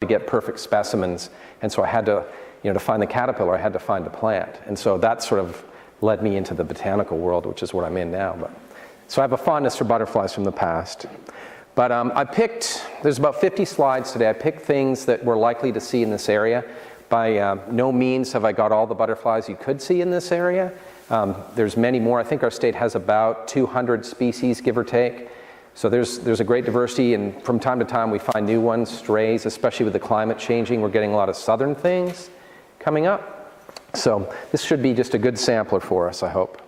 to get perfect specimens, and so I had to, to find the caterpillar, I had to find the plant. And so that sort of led me into the botanical world, which is what I'm in now. So I have a fondness for butterflies from the past. But there's about 50 slides today. I picked things that we're likely to see in this area. By no means have I got all the butterflies you could see in this area. There's many more. I think our state has about 200 species, give or take. So there's a great diversity, and from time to time we find new ones, strays, especially with the climate changing. We're getting a lot of southern things coming up. So this should be just a good sampler for us, I hope.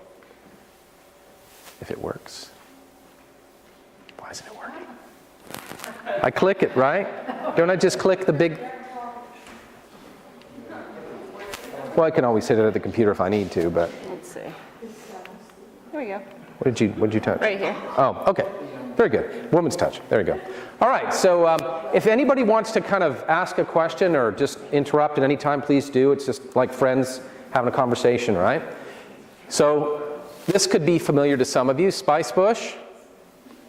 If it works. Why isn't it working? I click it, right? Don't I just click the big... Well, I can always hit it at the computer if I need to, but... Let's see. Here we go. What did you touch? Right here. Oh, okay. Very good. Woman's touch. There you go. All right, so if anybody wants to kind of ask a question or just interrupt at any time, please do. It's just like friends having a conversation, right? So this could be familiar to some of you. Spicebush,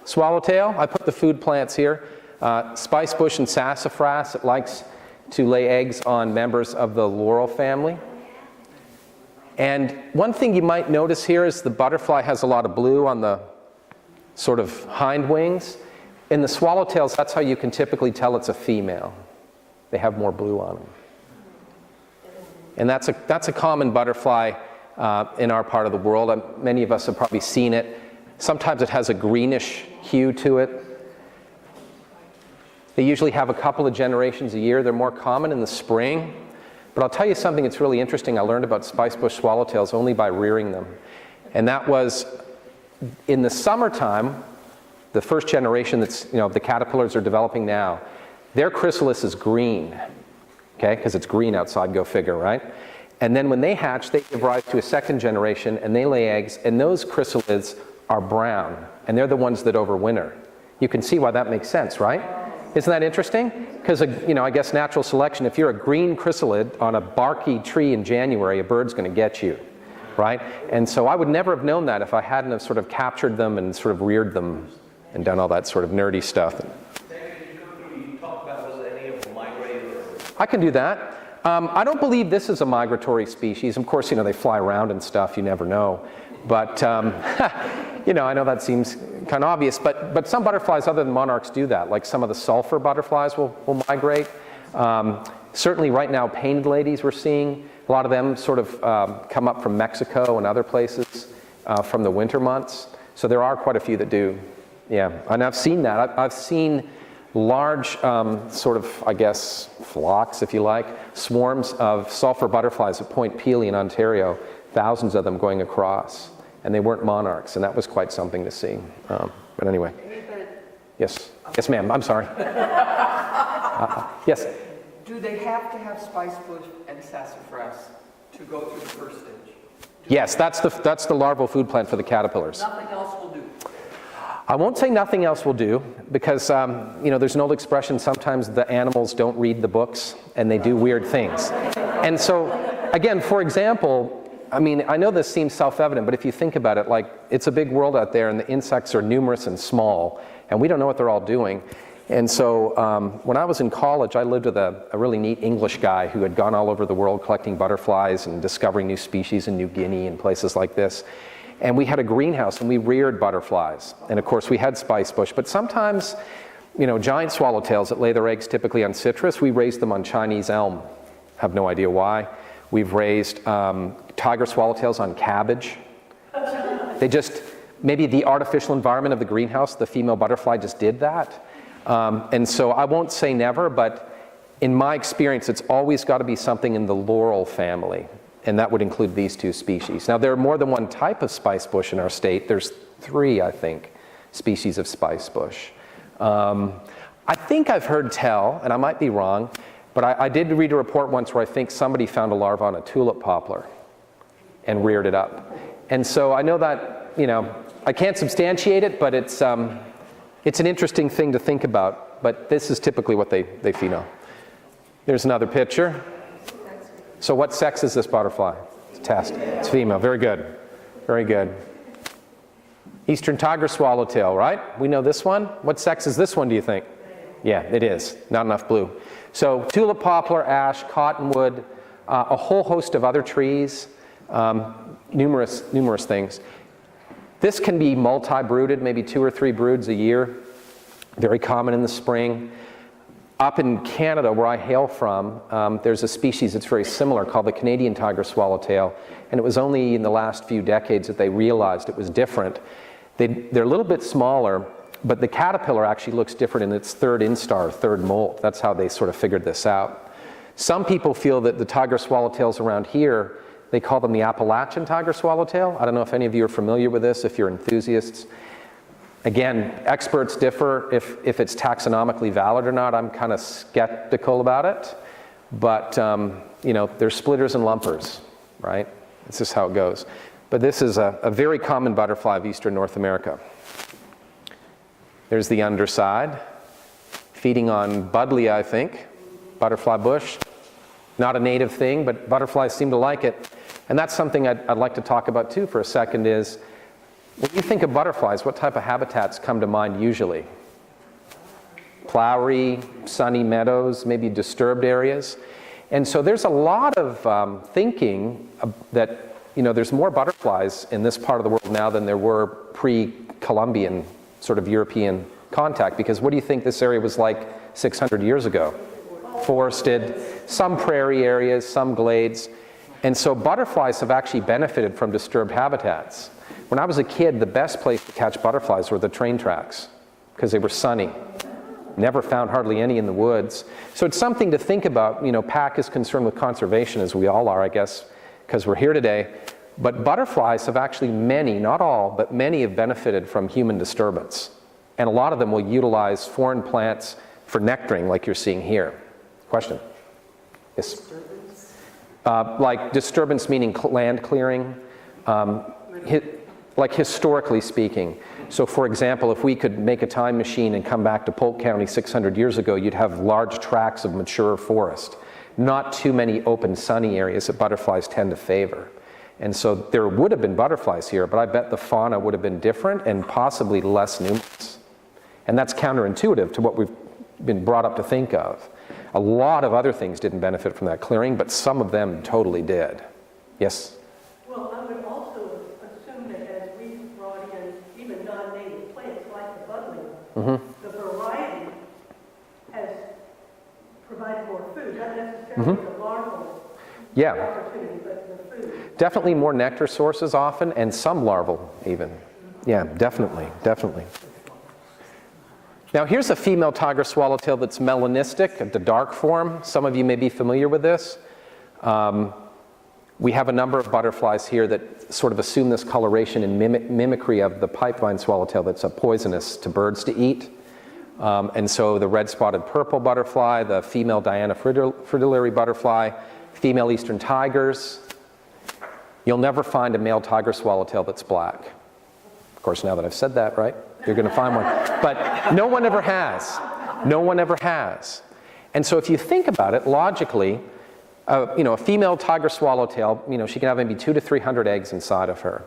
swallowtail. I put the food plants here. Spicebush and sassafras. It likes to lay eggs on members of the laurel family. And one thing you might notice here is the butterfly has a lot of blue on the sort of hind wings. In the swallowtails, that's how you can typically tell it's a female. They have more blue on them. And that's a common butterfly in our part of the world. Many of us have probably seen it. Sometimes it has a greenish hue to it. They usually have a couple of generations a year. They're more common in the spring. But I'll tell you something that's really interesting. I learned about spicebush swallowtails only by rearing them. And that was in the summertime, the first generation that's, the caterpillars are developing now, their chrysalis is green, okay? Because it's green outside, go figure, right? And then when they hatch, they give rise to a second generation and they lay eggs, and those chrysalids are brown, and they're the ones that overwinter. You can see why that makes sense, right? Isn't that interesting? Because, I guess natural selection, if you're a green chrysalid on a barky tree in January, a bird's going to get you, right? And so I would never have known that if I hadn't have sort of captured them and sort of reared them and done all that sort of nerdy stuff. You talked about, was any of them migrated? I can do that. I don't believe this is a migratory species. Of course, they fly around and stuff, you never know. But, I know that seems kind of obvious, but some butterflies other than monarchs do that. Like some of the sulfur butterflies will migrate. Certainly right now, painted ladies we're seeing, a lot of them sort of come up from Mexico and other places from the winter months. So there are quite a few that do. Yeah, and I've seen that. I've seen large sort of, I guess, flocks, if you like, swarms of sulfur butterflies at Point Pelee in Ontario, thousands of them going across. And they weren't monarchs, and that was quite something to see. But anyway. Yes. Yes, ma'am. I'm sorry. Yes. Do they have to have spicebush and sassafras to go through the first stage? Yes, that's the larval food plant for the caterpillars. Nothing else will do. I won't say nothing else will do, because there's an old expression, sometimes the animals don't read the books and they do weird things. And so, again, for example, I know this seems self-evident, but if you think about it, like, it's a big world out there and the insects are numerous and small, and we don't know what they're all doing. And so when I was in college, I lived with a really neat English guy who had gone all over the world collecting butterflies and discovering new species in New Guinea and places like this. And we had a greenhouse and we reared butterflies. And of course we had spicebush, but sometimes, giant swallowtails that lay their eggs typically on citrus, we raised them on Chinese elm. Have no idea why. We've raised tiger swallowtails on cabbage. Maybe the artificial environment of the greenhouse, the female butterfly just did that. And so I won't say never, but in my experience, it's always got to be something in the laurel family. And that would include these two species. Now, there are more than one type of spicebush in our state. There's 3, I think, species of spicebush. I think I've heard tell, and I might be wrong, but I did read a report once where I think somebody found a larva on a tulip poplar and reared it up. And so I know that, I can't substantiate it, but it's an interesting thing to think about. But this is typically what they feed on. There's another picture. So what sex is this butterfly? It's a test. It's female. Very good. Very good. Eastern tiger swallowtail, right? We know this one. What sex is this one, do you think? Yeah, it is. Not enough blue. So tulip, poplar, ash, cottonwood, a whole host of other trees, numerous things. This can be multi-brooded, maybe 2 or 3 broods a year. Very common in the spring. Up in Canada, where I hail from, there's a species that's very similar called the Canadian tiger swallowtail, and it was only in the last few decades that they realized it was different. They're a little bit smaller, but the caterpillar actually looks different in its third instar, third molt. That's how they sort of figured this out. Some people feel that the tiger swallowtails around here, they call them the Appalachian tiger swallowtail. I don't know if any of you are familiar with this, if you're enthusiasts. Again, experts differ if it's taxonomically valid or not. I'm kind of skeptical about it. But, you know, there's splitters and lumpers, right? This is how it goes. But this is a very common butterfly of eastern North America. There's the underside, feeding on budleia, I think, butterfly bush. Not a native thing, but butterflies seem to like it. And that's something I'd like to talk about too for a second is, when you think of butterflies, what type of habitats come to mind usually? Flowery, sunny meadows, maybe disturbed areas. And so there's a lot of thinking that, you know, there's more butterflies in this part of the world now than there were pre-Columbian sort of European contact, because what do you think this area was like 600 years ago? Forested, some prairie areas, some glades. And so butterflies have actually benefited from disturbed habitats. When I was a kid, the best place to catch butterflies were the train tracks, because they were sunny. Never found hardly any in the woods. So it's something to think about. You know, PAC is concerned with conservation, as we all are, I guess, because we're here today. But butterflies have actually many, not all, but many have benefited from human disturbance. And a lot of them will utilize foreign plants for nectaring, like you're seeing here. Question? Yes? Like disturbance meaning land clearing. Like historically speaking. So for example, if we could make a time machine and come back to Polk County 600 years ago, you'd have large tracts of mature forest. Not too many open sunny areas that butterflies tend to favor. And so there would have been butterflies here, but I bet the fauna would have been different and possibly less numerous. And that's counterintuitive to what we've been brought up to think of. A lot of other things didn't benefit from that clearing, but some of them totally did. Yes? Well, I would also assume that as we brought in even non-native plants like the budleia, the variety has provided more food, not necessarily the larval opportunity, but the food. Definitely more nectar sources often, and some larval even. Yeah, definitely, definitely. Now here's a female tiger swallowtail that's melanistic, the dark form. Some of you may be familiar with this. We have a number of butterflies here that sort of assume this coloration in mimicry of the pipevine swallowtail that's poisonous to birds to eat. And so the red-spotted purple butterfly, the female Diana fritillary butterfly, female eastern tigers. You'll never find a male tiger swallowtail that's black. Of course, now that I've said that, right? You're going to find one. But no one ever has. No one ever has. And so if you think about it logically, you know, a female tiger swallowtail, you know, she can have maybe 200 to 300 eggs inside of her.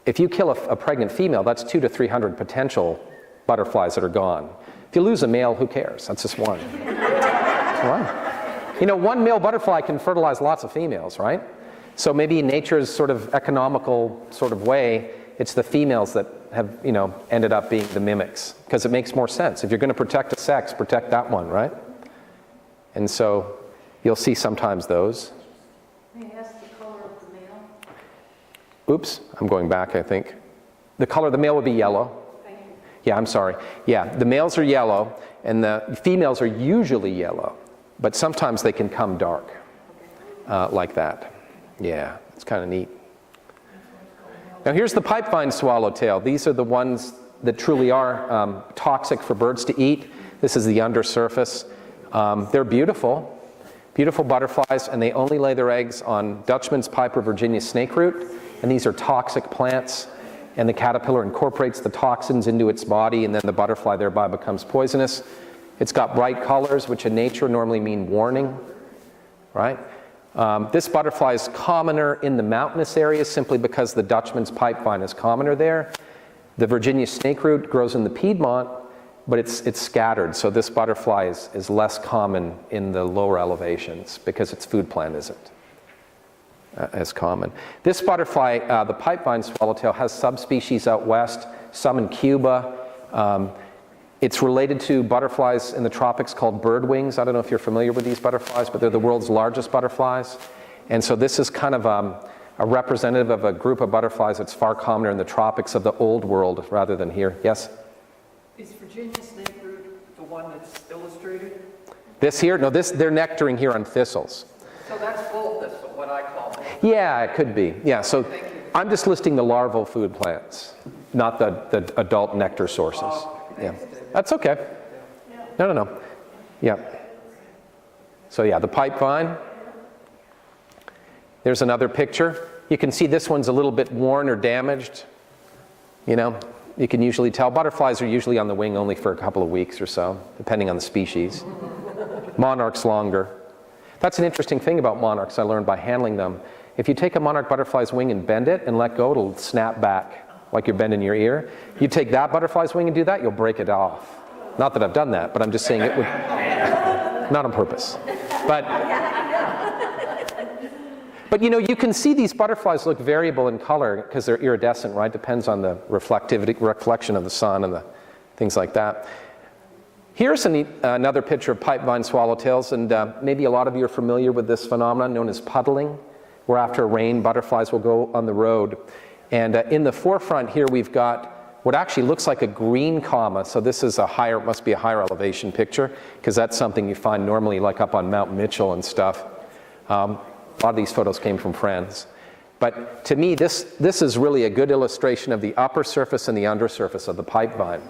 If you kill a pregnant female, that's 200 to 300 potential butterflies that are gone. If you lose a male, who cares? That's just one. Right. You know, one male butterfly can fertilize lots of females, right? So maybe in nature's sort of economical sort of way, it's the females that have, you know, ended up being the mimics, because it makes more sense. If you're going to protect a sex, protect that one, right? And so you'll see sometimes those. May I ask the color of the male? Oops, I'm going back, I think. The color of the male would be yellow. Thank you. Yeah, I'm sorry. Yeah, the males are yellow, and the females are usually yellow, but sometimes they can come dark, like that. Yeah, it's kind of neat. Now here's the pipevine swallowtail. These are the ones that truly are toxic for birds to eat. This is the undersurface. They're beautiful, beautiful butterflies, and they only lay their eggs on Dutchman's piper Virginia snakeroot, and these are toxic plants, and the caterpillar incorporates the toxins into its body, and then the butterfly thereby becomes poisonous. It's got bright colors, which in nature normally mean warning, right? This butterfly is commoner in the mountainous areas simply because the Dutchman's pipevine is commoner there. The Virginia snakeroot grows in the Piedmont, but it's scattered. So this butterfly is less common in the lower elevations because its food plant isn't as common. This butterfly, the pipevine swallowtail, has subspecies out west, some in Cuba. It's related to butterflies in the tropics called birdwings. I don't know if you're familiar with these butterflies, but they're the world's largest butterflies. And so this is kind of a representative of a group of butterflies that's far commoner in the tropics of the old world rather than here. Yes? Is Virginia snakeroot the one that's illustrated? This here? No, they're nectaring here on thistles. So that's full thistle, what I call it. Yeah, it could be. Yeah, so Thank you. I'm just listing the larval food plants, not the adult nectar sources. Yeah, that's okay. No. Yeah. So yeah, the pipevine. There's another picture. You can see this one's a little bit worn or damaged. You know, you can usually tell. Butterflies are usually on the wing only for a couple of weeks or so, depending on the species. Monarchs longer. That's an interesting thing about monarchs I learned by handling them. If you take a monarch butterfly's wing and bend it and let go, it'll snap back like you're bending your ear. You take that butterfly's wing and do that, you'll break it off. Not that I've done that, but I'm just saying it would, not on purpose. But you know, you can see these butterflies look variable in color because they're iridescent, right? Depends on the reflection of the sun and the things like that. Here's another picture of pipevine swallowtails, and maybe a lot of you are familiar with this phenomenon known as puddling, where after rain, butterflies will go on the road. And in the forefront here, we've got what actually looks like a green comma. So this is must be a higher elevation picture, because that's something you find normally like up on Mount Mitchell and stuff. A lot of these photos came from friends. But to me, this is really a good illustration of the upper surface and the undersurface of the pipevine.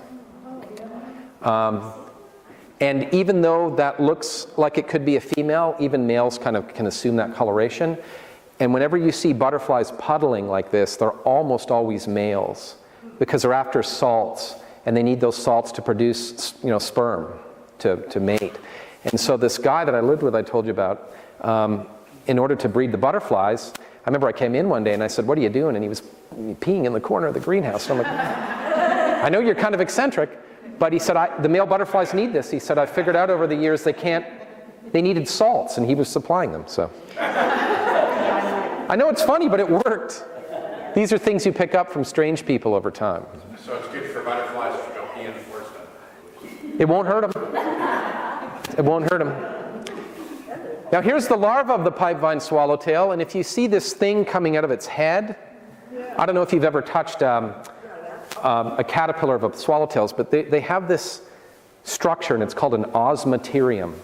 And even though that looks like it could be a female, even males kind of can assume that coloration. And whenever you see butterflies puddling like this, they're almost always males because they're after salts, and they need those salts to produce, you know, sperm to mate. And so this guy that I lived with, I told you about, in order to breed the butterflies, I remember I came in one day and I said, "What are you doing?" And he was peeing in the corner of the greenhouse. And I'm like, "I know you're kind of eccentric," but he said, "The male butterflies need this." He said, "I figured out over the years they needed salts," and he was supplying them. So I know it's funny, but it worked. These are things you pick up from strange people over time. So it's good for butterflies to go pee in the forest then? It won't hurt them. It won't hurt them. Now here's the larva of the pipevine swallowtail, and if you see this thing coming out of its head, I don't know if you've ever touched a caterpillar of a swallowtails, but they have this structure, and it's called an osmeterium,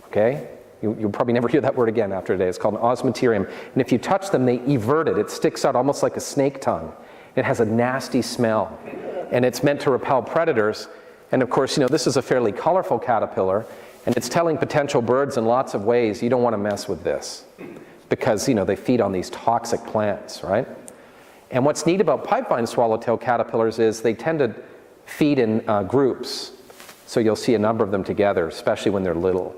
okay? You'll probably never hear that word again after today. It's called an osmeterium. And if you touch them, they evert it. It sticks out almost like a snake tongue. It has a nasty smell. And it's meant to repel predators. And of course, you know, this is a fairly colorful caterpillar. And it's telling potential birds in lots of ways, you don't want to mess with this. Because, you know, they feed on these toxic plants, right? And what's neat about pipevine swallowtail caterpillars is they tend to feed in groups. So you'll see a number of them together, especially when they're little.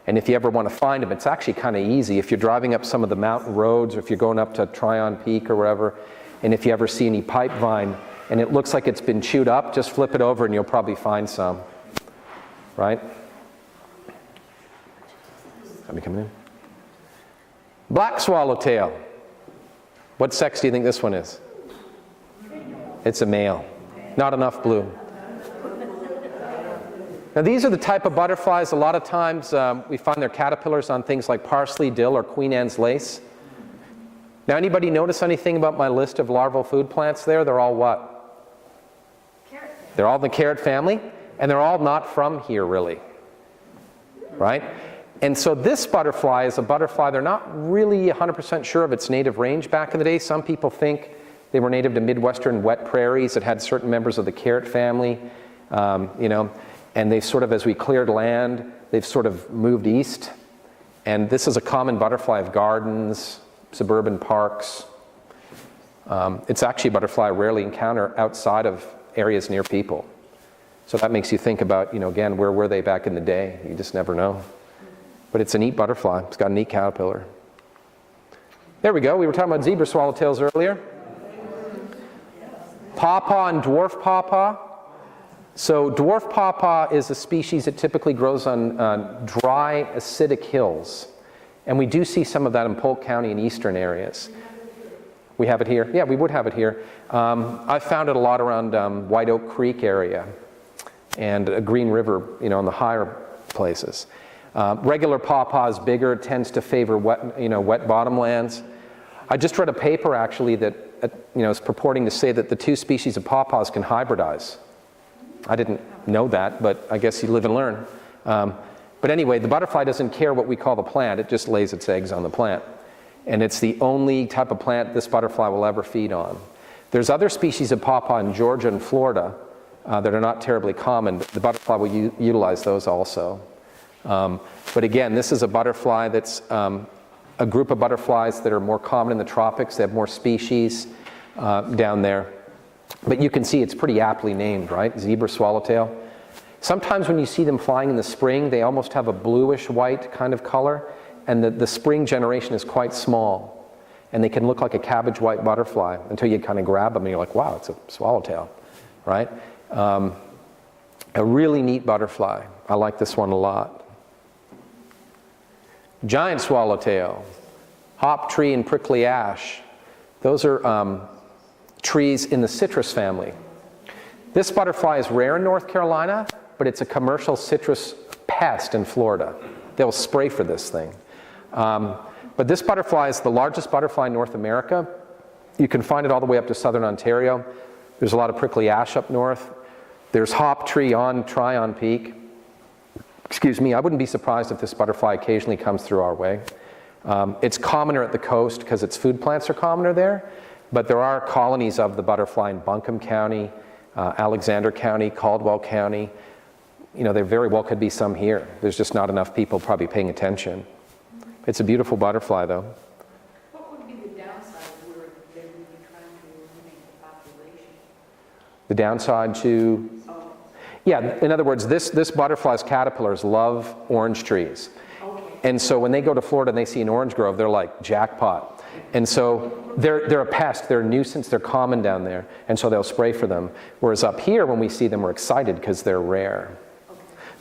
And if you ever want to find them, it's actually kind of easy. If you're driving up some of the mountain roads, or if you're going up to Tryon Peak or wherever, and if you ever see any pipevine and it looks like it's been chewed up, just flip it over and you'll probably find some. Right? Let me come in. Black swallowtail. What sex do you think this one is? It's a male. Not enough blue. Now these are the type of butterflies, a lot of times we find their caterpillars on things like parsley, dill, or Queen Anne's lace. Now anybody notice anything about my list of larval food plants there? They're all what? Carrot. They're all the carrot family, and they're all not from here really, right? And so this butterfly is a butterfly, they're not really 100% sure of its native range back in the day. Some people think they were native to Midwestern wet prairies that had certain members of the carrot family, you know. And they sort of, as we cleared land, they've sort of moved east. And this is a common butterfly of gardens, suburban parks. It's actually a butterfly I rarely encounter outside of areas near people. So that makes you think about, you know, again, where were they back in the day? You just never know. But it's a neat butterfly. It's got a neat caterpillar. There we go. We were talking about zebra swallowtails earlier. Pawpaw and dwarf pawpaw. So dwarf pawpaw is a species that typically grows on dry, acidic hills. And we do see some of that in Polk County and eastern areas. We have it here? Yeah, we would have it here. I've found it a lot around White Oak Creek area and Green River, you know, in the higher places. Regular pawpaw is bigger, tends to favor wet, you know, wet bottomlands. I just read a paper actually that you know, is purporting to say that the two species of pawpaws can hybridize. I didn't know that, but I guess you live and learn. But anyway, the butterfly doesn't care what we call the plant, it just lays its eggs on the plant. And it's the only type of plant this butterfly will ever feed on. There's other species of pawpaw in Georgia and Florida that are not terribly common. The butterfly will utilize those also. But again, this is a butterfly that's a group of butterflies that are more common in the tropics. They have more species down there. But you can see it's pretty aptly named, right? Zebra swallowtail. Sometimes when you see them flying in the spring, they almost have a bluish-white kind of color, and the spring generation is quite small. And they can look like a cabbage-white butterfly until you kind of grab them and you're like, wow, it's a swallowtail, right? A really neat butterfly. I like this one a lot. Giant swallowtail, hop tree and prickly ash. Those are trees in the citrus family. This butterfly is rare in North Carolina, but it's a commercial citrus pest in Florida. They'll spray for this thing. But this butterfly is the largest butterfly in North America. You can find it all the way up to southern Ontario. There's a lot of prickly ash up north. There's hop tree on Tryon Peak. Excuse me, I wouldn't be surprised if this butterfly occasionally comes through our way. It's commoner at the coast because its food plants are commoner there, but there are colonies of the butterfly in Buncombe County, Alexander County, Caldwell County. You know, there very well could be some here. There's just not enough people probably paying attention. It's a beautiful butterfly though. What would be the downside where they would be trying to eliminate the population? The downside to, yeah, in other words, this butterfly's caterpillars love orange trees. Okay. And so when they go to Florida and they see an orange grove, they're like, jackpot. And so they're a pest, they're a nuisance, they're common down there, and so they'll spray for them. Whereas up here, when we see them, we're excited because they're rare.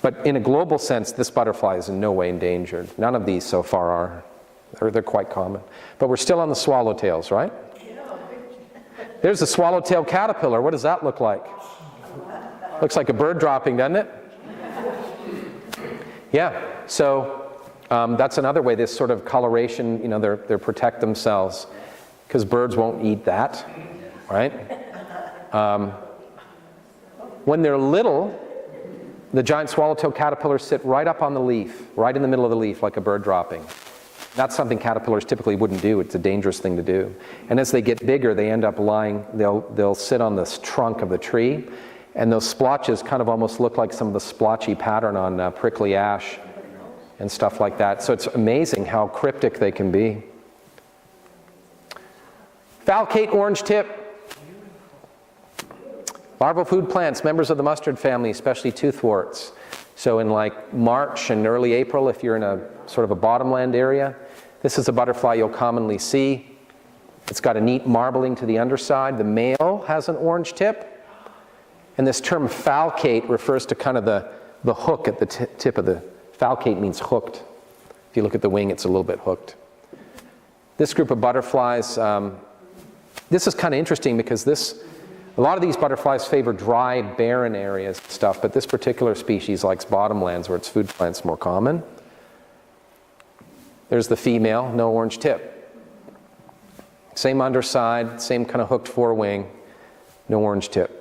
But in a global sense, this butterfly is in no way endangered. None of these so far are. They're quite common. But we're still on the swallowtails, right? There's a swallowtail caterpillar. What does that look like? Looks like a bird dropping, doesn't it? Yeah, so that's another way this sort of coloration, you know, they protect themselves because birds won't eat that, right? When they're little, the giant swallowtail caterpillars sit right up on the leaf, right in the middle of the leaf, like a bird dropping. That's something caterpillars typically wouldn't do. It's a dangerous thing to do. And as they get bigger, they end up lying, they'll sit on the trunk of the tree, and those splotches kind of almost look like some of the splotchy pattern on prickly ash and stuff like that. So it's amazing how cryptic they can be. Falcate orange tip. Larval food plants, members of the mustard family, especially toothworts. So in like March and early April, if you're in a sort of a bottomland area, this is a butterfly you'll commonly see. It's got a neat marbling to the underside. The male has an orange tip. And this term falcate refers to kind of the hook at the tip of the, falcate means hooked. If you look at the wing, it's a little bit hooked. This group of butterflies, this is kind of interesting because a lot of these butterflies favor dry, barren areas and stuff, but this particular species likes bottomlands where its food plants more common. There's the female, no orange tip. Same underside, same kind of hooked forewing, no orange tip.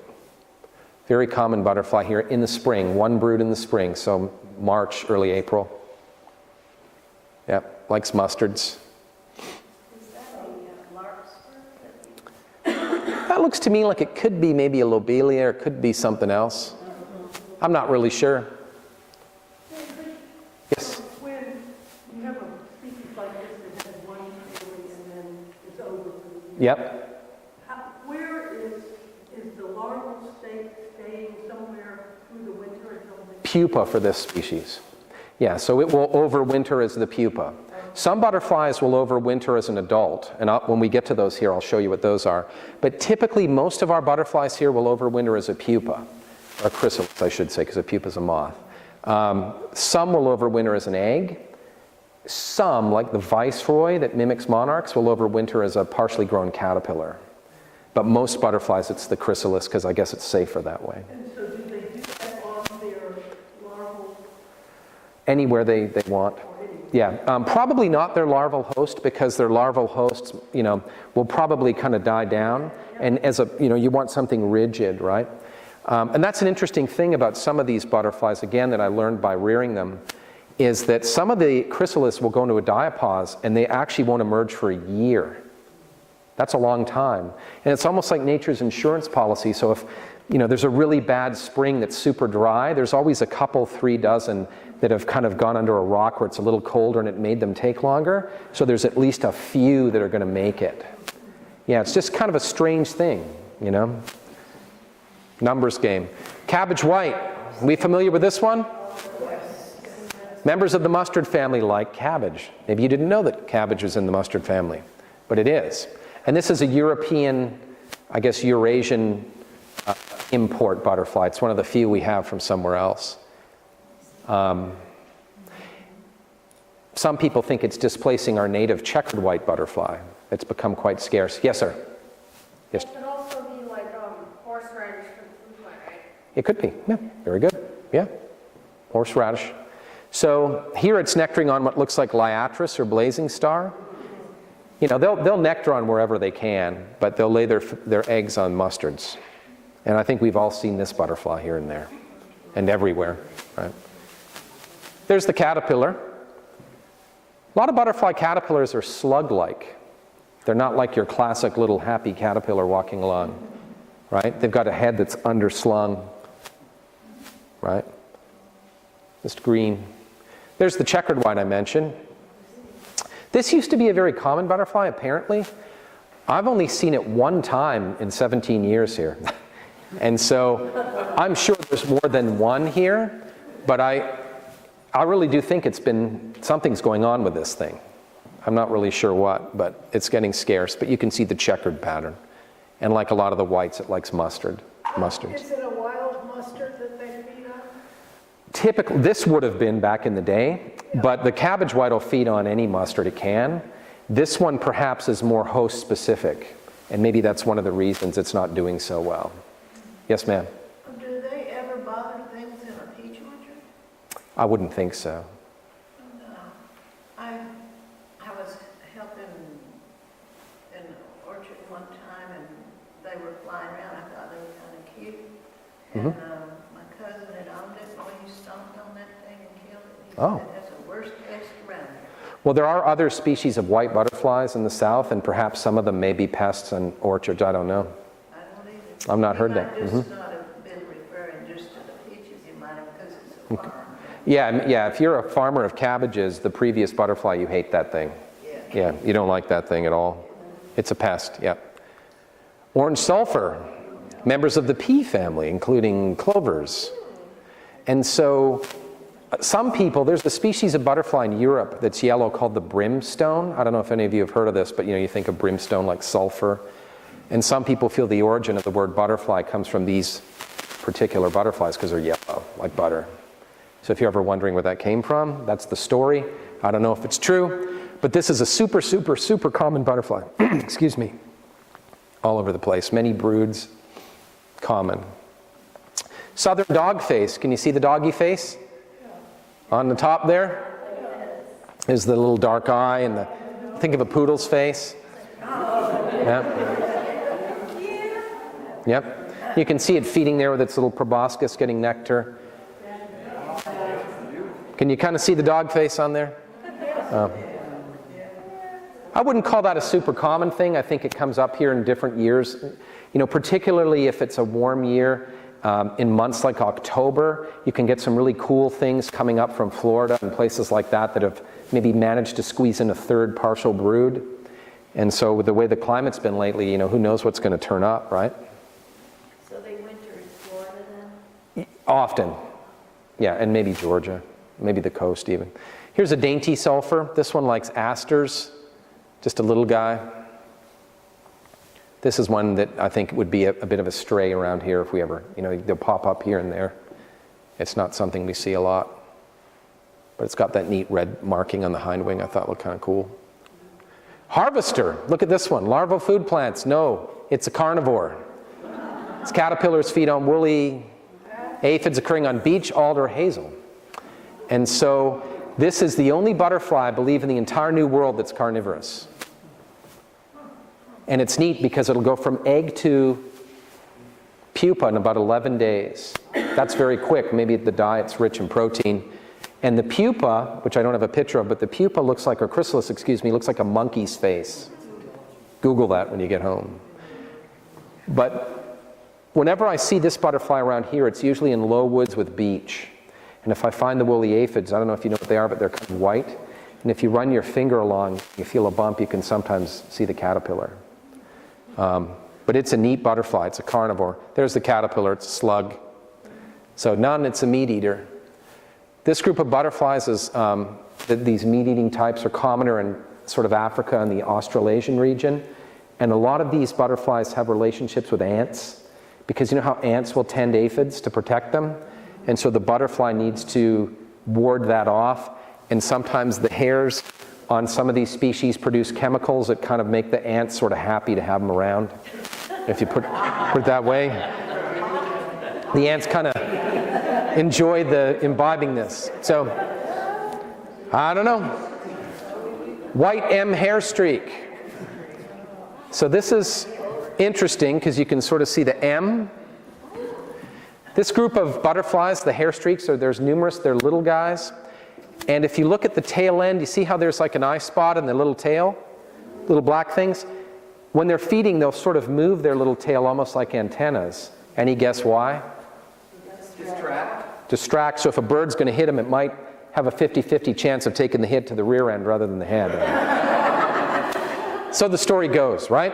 Very common butterfly here in the spring, one brood in the spring, so March, early April. Yeah, likes mustards. That looks to me like it could be maybe a lobelia or it could be something else. I'm not really sure. Yes? When you have a species like this that has one family and then it's over. Yep. Where is the larval state staying somewhere through the winter or something? Pupa for this species. Yeah, so it will overwinter as the pupa. Some butterflies will overwinter as an adult, and when we get to those here, I'll show you what those are. But typically, most of our butterflies here will overwinter as a pupa. or chrysalis, I should say, because a pupa is a moth. Some will overwinter as an egg. Some, like the viceroy that mimics monarchs, will overwinter as a partially grown caterpillar. But most butterflies, it's the chrysalis, because I guess it's safer that way. And so do they do that on their larval? Anywhere they want. Yeah, probably not their larval host, because their larval hosts, will probably kind of die down. And as you want something rigid, right? And that's an interesting thing about some of these butterflies, again, that I learned by rearing them, is that some of the chrysalis will go into a diapause and they actually won't emerge for a year. That's a long time. And it's almost like nature's insurance policy. So if there's a really bad spring that's super dry, there's always a couple, 3 dozen that have kind of gone under a rock where it's a little colder and it made them take longer. So there's at least a few that are going to make it. Yeah, it's just kind of a strange thing, Numbers game. Cabbage white. We familiar with this one? Members of the mustard family like cabbage. Maybe you didn't know that cabbage was in the mustard family, but it is. And this is a European, I guess Eurasian import butterfly. It's one of the few we have from somewhere else. Some people think it's displacing our native checkered white butterfly. It's become quite scarce. Yes, sir? Yes. It could also be like horseradish for the food plant, right? It could be. Yeah, very good. Yeah, horseradish. So here it's nectaring on what looks like liatris or blazing star. They'll nectar on wherever they can, but they'll lay their eggs on mustards. And I think we've all seen this butterfly here and there, and everywhere, right? There's the caterpillar. A lot of butterfly caterpillars are slug-like. They're not like your classic little happy caterpillar walking along, right? They've got a head that's underslung, right? Just green. There's the checkered white I mentioned. This used to be a very common butterfly, apparently. I've only seen it one time in 17 years here. And so I'm sure there's more than one here, but I really do think something's going on with this thing. I'm not really sure what, but it's getting scarce. But you can see the checkered pattern. And like a lot of the whites, it likes mustards. Is it a wild mustard that they feed on? Typically, this would have been back in the day, but the cabbage white will feed on any mustard it can. This one perhaps is more host specific, and maybe that's one of the reasons it's not doing so well. Yes, ma'am? Do they ever bother things in a peach orchard? I wouldn't think so. No. I was helping in an orchard one time, and they were flying around. I thought they were kind of cute. And my cousin had owned it. Boy, he stomped on that thing and killed it. He said, that's the worst pest around here. Well, there are other species of white butterflies in the south, and perhaps some of them may be pests in orchards. I don't know. I don't either. I've not heard that. He might just not have been referring just to the peaches. He might have, because it's a farm. Yeah, if you're a farmer of cabbages, the previous butterfly, you hate that thing. Yeah, you don't like that thing at all. It's a pest, yeah. Orange sulfur, members of the pea family, including clovers. And so some people, there's a species of butterfly in Europe that's yellow called the brimstone. I don't know if any of you have heard of this, but you think of brimstone like sulfur. And some people feel the origin of the word butterfly comes from these particular butterflies because they're yellow, like butter. So if you're ever wondering where that came from, that's the story. I don't know if it's true, but this is a super, super, super common butterfly. Excuse me. All over the place. Many broods, common. Southern dog face. Can you see the doggy face? On the top there is the little dark eye and think of a poodle's face. Yep. You can see it feeding there with its little proboscis getting nectar. Can you kind of see the dog face on there? I wouldn't call that a super common thing. I think it comes up here in different years. Particularly if it's a warm year, in months like October, you can get some really cool things coming up from Florida and places like that that have maybe managed to squeeze in a third partial brood. And so with the way the climate's been lately, who knows what's going to turn up, right? So they winter in Florida then? Often. Yeah, and maybe Georgia, maybe the coast even. Here's a dainty sulfur. This one likes asters, just a little guy. This is one that I think would be a bit of a stray around here if we ever, they'll pop up here and there. It's not something we see a lot. But it's got that neat red marking on the hind wing I thought looked kind of cool. Harvester, look at this one. Larval food plants. No, it's a carnivore. Its caterpillars feed on woolly aphids occurring on beech, alder, hazel. And so this is the only butterfly, I believe, in the entire New World that's carnivorous. And it's neat because it'll go from egg to pupa in about 11 days. That's very quick. Maybe the diet's rich in protein. And the pupa, which I don't have a picture of, but the pupa looks like, or chrysalis, excuse me, looks like a monkey's face. Google that when you get home. But whenever I see this butterfly around here, it's usually in low woods with beech. And if I find the woolly aphids, I don't know if you know what they are, but they're kind of white. And if you run your finger along, you feel a bump, you can sometimes see the caterpillar. But it's a neat butterfly. It's a carnivore. There's the caterpillar. It's a slug. So none, it's a meat eater. This group of butterflies is, these meat-eating types are commoner in sort of Africa and the Australasian region. And a lot of these butterflies have relationships with ants, because you know how ants will tend aphids to protect them? And so the butterfly needs to ward that off. And sometimes the hairs on some of these species produce chemicals that kind of make the ants sort of happy to have them around. If you put it that way. The ants kind of enjoy the imbibing this. So, I don't know. White M hair streak. So this is interesting because you can sort of see the M. This group of butterflies, the hair streaks, there's numerous, they're little guys. And if you look at the tail end, you see how there's like an eye spot in the little tail? Little black things? When they're feeding, they'll sort of move their little tail almost like antennas. Any guess why? Distract. So if a bird's going to hit them, it might have a 50-50 chance of taking the hit to the rear end rather than the head. So the story goes, right?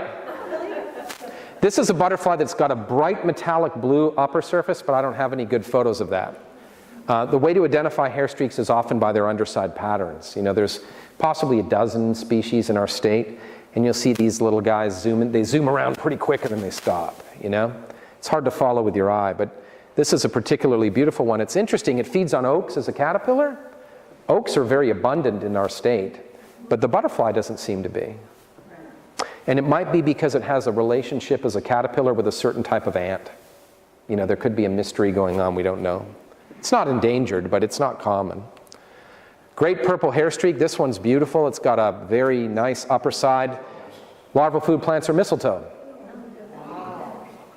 This is a butterfly that's got a bright metallic blue upper surface, but I don't have any good photos of that. The way to identify hair streaks is often by their underside patterns. There's possibly a dozen species in our state, and you'll see these little guys zoom in. They zoom around pretty quick and then they stop, It's hard to follow with your eye, but this is a particularly beautiful one. It's interesting, it feeds on oaks as a caterpillar. Oaks are very abundant in our state, but the butterfly doesn't seem to be. And it might be because it has a relationship as a caterpillar with a certain type of ant. There could be a mystery going on, we don't know. It's not endangered, but it's not common. Great purple hair streak. This one's beautiful. It's got a very nice upper side. Larval food plants are mistletoe.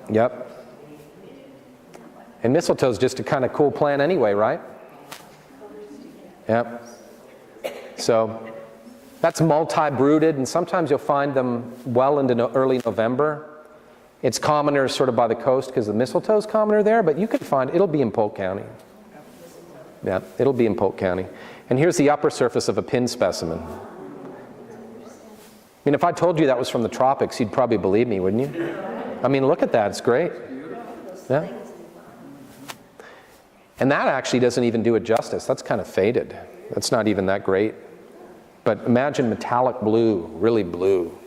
Yep. And mistletoe is just a kind of cool plant anyway, right? Yep. So that's multi-brooded, and sometimes you'll find them well into early November. It's commoner sort of by the coast because the mistletoe is commoner there, but you can find, it'll be in Polk County. Yeah, it'll be in Polk County. And here's the upper surface of a pin specimen. If I told you that was from the tropics, you'd probably believe me, wouldn't you? Look at that, it's great. Yeah. And that actually doesn't even do it justice. That's kind of faded. That's not even that great. But imagine metallic blue, really blue.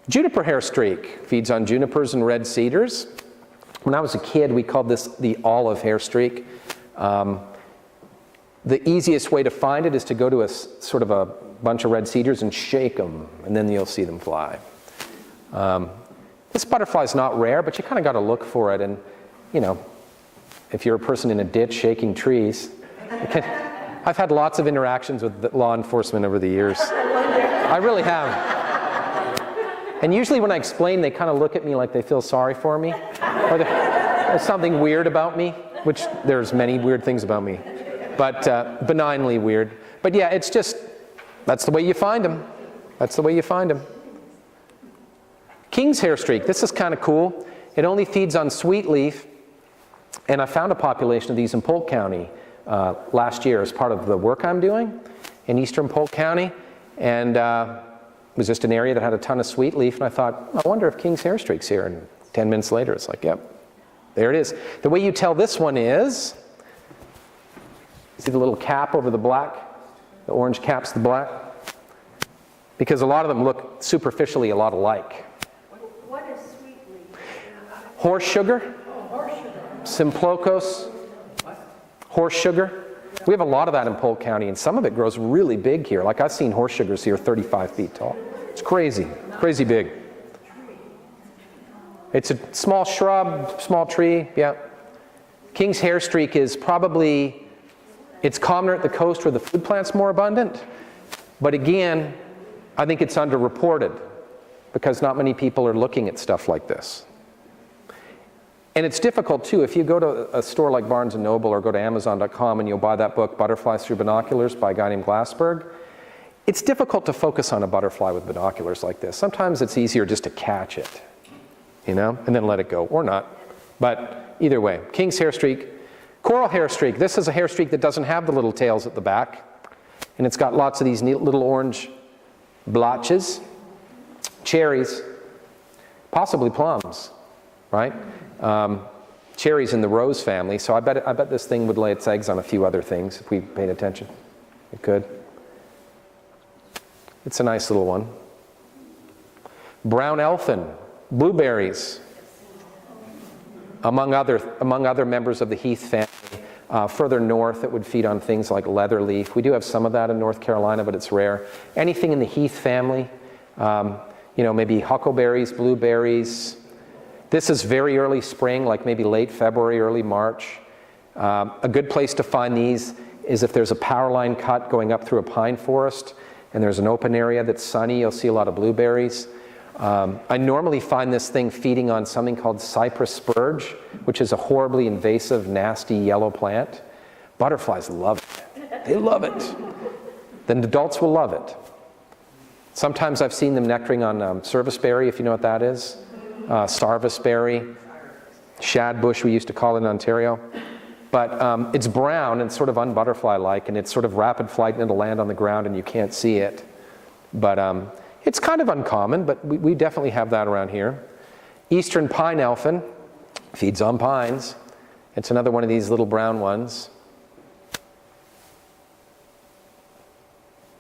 Juniper hair streak feeds on junipers and red cedars. When I was a kid, we called this the olive hair streak. The easiest way to find it is to go to a sort of a bunch of red cedars and shake them, and then you'll see them fly. This butterfly is not rare, but you kind of got to look for it. And, if you're a person in a ditch shaking trees, I've had lots of interactions with law enforcement over the years. I really have. And usually when I explain, they kind of look at me like they feel sorry for me. Or there's something weird about me, which there's many weird things about me. But benignly weird. But yeah, it's just, that's the way you find them. That's the way you find them. King's hair streak. This is kind of cool. It only feeds on sweet leaf. And I found a population of these in Polk County last year as part of the work I'm doing in eastern Polk County. And it was just an area that had a ton of sweet leaf. And I thought, I wonder if King's hair streak's here. And 10 minutes later, it's like, yep, there it is. The way you tell this one is, see the little cap over the black? The orange cap's the black? Because a lot of them look superficially a lot alike. Horse sugar, Simplocos, horse sugar. We have a lot of that in Polk County, and some of it grows really big here. Like I've seen horse sugars here 35 feet tall. It's crazy, crazy big. It's a small shrub, small tree, yeah. King's hairstreak is probably, it's commoner at the coast where the food plant's more abundant. But again, I think it's underreported because not many people are looking at stuff like this. And it's difficult too, if you go to a store like Barnes & Noble or go to Amazon.com and you'll buy that book, Butterflies Through Binoculars by a guy named Glassberg, it's difficult to focus on a butterfly with binoculars like this. Sometimes it's easier just to catch it, you know, and then let it go, or not. But either way, King's hairstreak. Coral hairstreak, this is a hairstreak that doesn't have the little tails at the back, and it's got lots of these neat little orange blotches. Cherries, possibly plums, right? Cherries in the rose family, so I bet this thing would lay its eggs on a few other things if we paid attention. It could. It's a nice little one. Brown elfin, blueberries, among other members of the heath family. Further north, it would feed on things like leatherleaf. We do have some of that in North Carolina, but it's rare. Anything in the heath family, you know, maybe huckleberries, blueberries. This is very early spring, like maybe late February, early March. A good place to find these is if there's a power line cut going up through a pine forest and there's an open area that's sunny, you'll see a lot of blueberries. I normally find this thing feeding on something called cypress spurge, which is a horribly invasive, nasty yellow plant. Butterflies love it. They love it. Then adults will love it. Sometimes I've seen them nectaring on serviceberry, if you know what that is. Sarvisberry, shadbush we used to call it in Ontario. But it's brown and sort of unbutterfly-like, and it's sort of rapid flight, and it'll land on the ground and you can't see it. But it's kind of uncommon, but we definitely have that around here. Eastern pine elfin feeds on pines. It's another one of these little brown ones.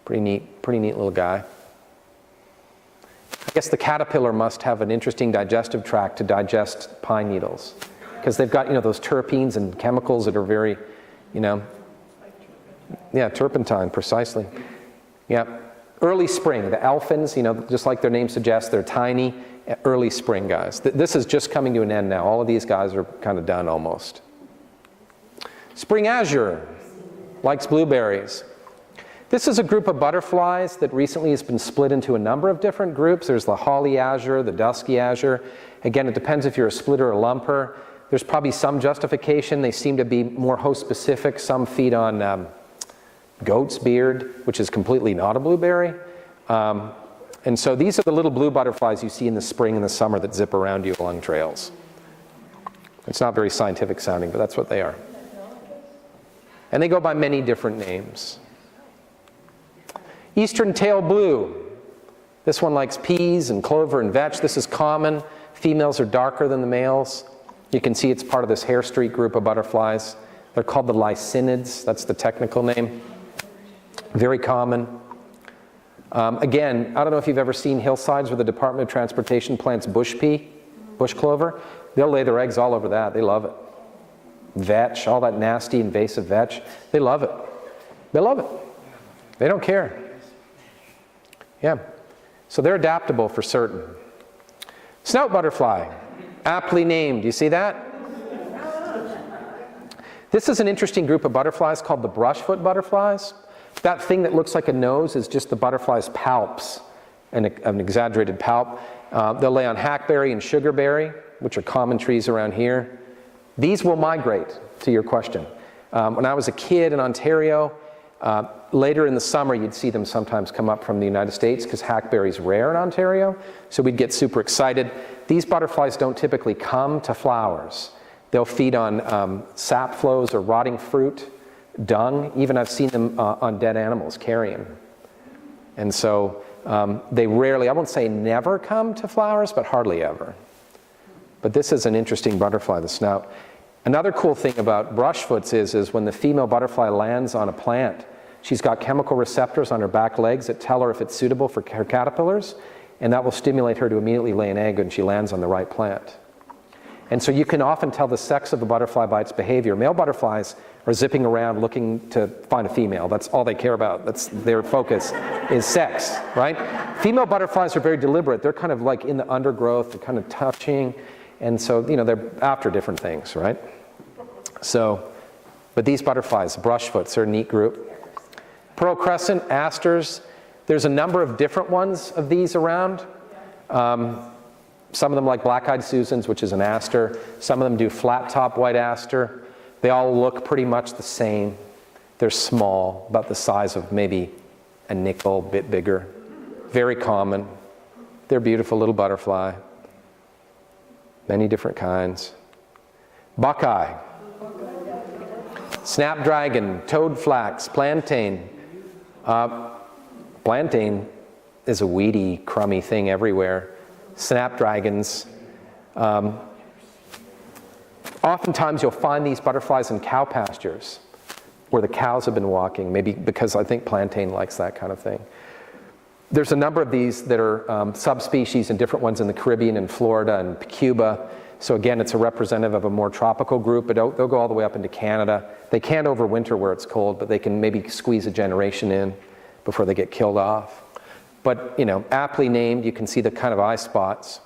Pretty neat little guy. I guess the caterpillar must have an interesting digestive tract to digest pine needles, because they've got, you know, those terpenes and chemicals that are very, you know, yeah, turpentine, precisely. Yeah. Early spring, the elfins, you know, just like their name suggests, they're tiny, early spring guys. This is just coming to an end now. All of these guys are kind of done almost. Spring azure likes blueberries. This is a group of butterflies that recently has been split into a number of different groups. There's the holly azure, the dusky azure. Again, it depends if you're a splitter or lumper. There's probably some justification. They seem to be more host specific. Some feed on goat's beard, which is completely not a blueberry. And so these are the little blue butterflies you see in the spring and the summer that zip around you along trails. It's not very scientific sounding, but that's what they are. And they go by many different names. Eastern tail blue. This one likes peas and clover and vetch. This is common. Females are darker than the males. You can see it's part of this hair streak group of butterflies. They're called the lycinids. That's the technical name. Very common. Again, I don't know if you've ever seen hillsides where the Department of Transportation plants bush pea, bush clover. They'll lay their eggs all over that. They love it. Vetch, all that nasty invasive vetch. They love it. They love it. They don't care. Yeah. So they're adaptable for certain. Snout butterfly, aptly named. You see that? This is an interesting group of butterflies called the brushfoot butterflies. That thing that looks like a nose is just the butterfly's palps, an exaggerated palp. They'll lay on hackberry and sugarberry, which are common trees around here. These will migrate, to your question. When I was a kid in Ontario, later in the summer you'd see them sometimes come up from the United States because hackberry's rare in Ontario, so we'd get super excited. These butterflies don't typically come to flowers. They'll feed on sap flows or rotting fruit, dung. Even I've seen them on dead animals, carrion. And so they rarely, I won't say never come to flowers, but hardly ever. But this is an interesting butterfly, the snout. Another cool thing about brushfoots is when the female butterfly lands on a plant, she's got chemical receptors on her back legs that tell her if it's suitable for her caterpillars, and that will stimulate her to immediately lay an egg when she lands on the right plant. And so you can often tell the sex of the butterfly by its behavior. Male butterflies are zipping around looking to find a female. That's all they care about. That's their focus is sex, right? Female butterflies are very deliberate. They're kind of like in the undergrowth, they're kind of touching. And so, they're after different things, right? So, but these butterflies, brushfoots, are a neat group. Pearl crescent, asters. There's a number of different ones of these around. Some of them like black-eyed Susans, which is an aster. Some of them do flat-top white aster. They all look pretty much the same. They're small, about the size of maybe a nickel, a bit bigger. Very common. They're beautiful little butterfly. Many different kinds. Buckeye. Snapdragon, toadflax, plantain. Plantain is a weedy, crummy thing everywhere. Snapdragons. Oftentimes you'll find these butterflies in cow pastures where the cows have been walking, maybe because I think plantain likes that kind of thing. There's a number of these that are subspecies and different ones in the Caribbean and Florida and Cuba. So again, it's a representative of a more tropical group, but they'll go all the way up into Canada. They can't overwinter where it's cold, but they can maybe squeeze a generation in before they get killed off. But, aptly named, you can see the kind of eye spots,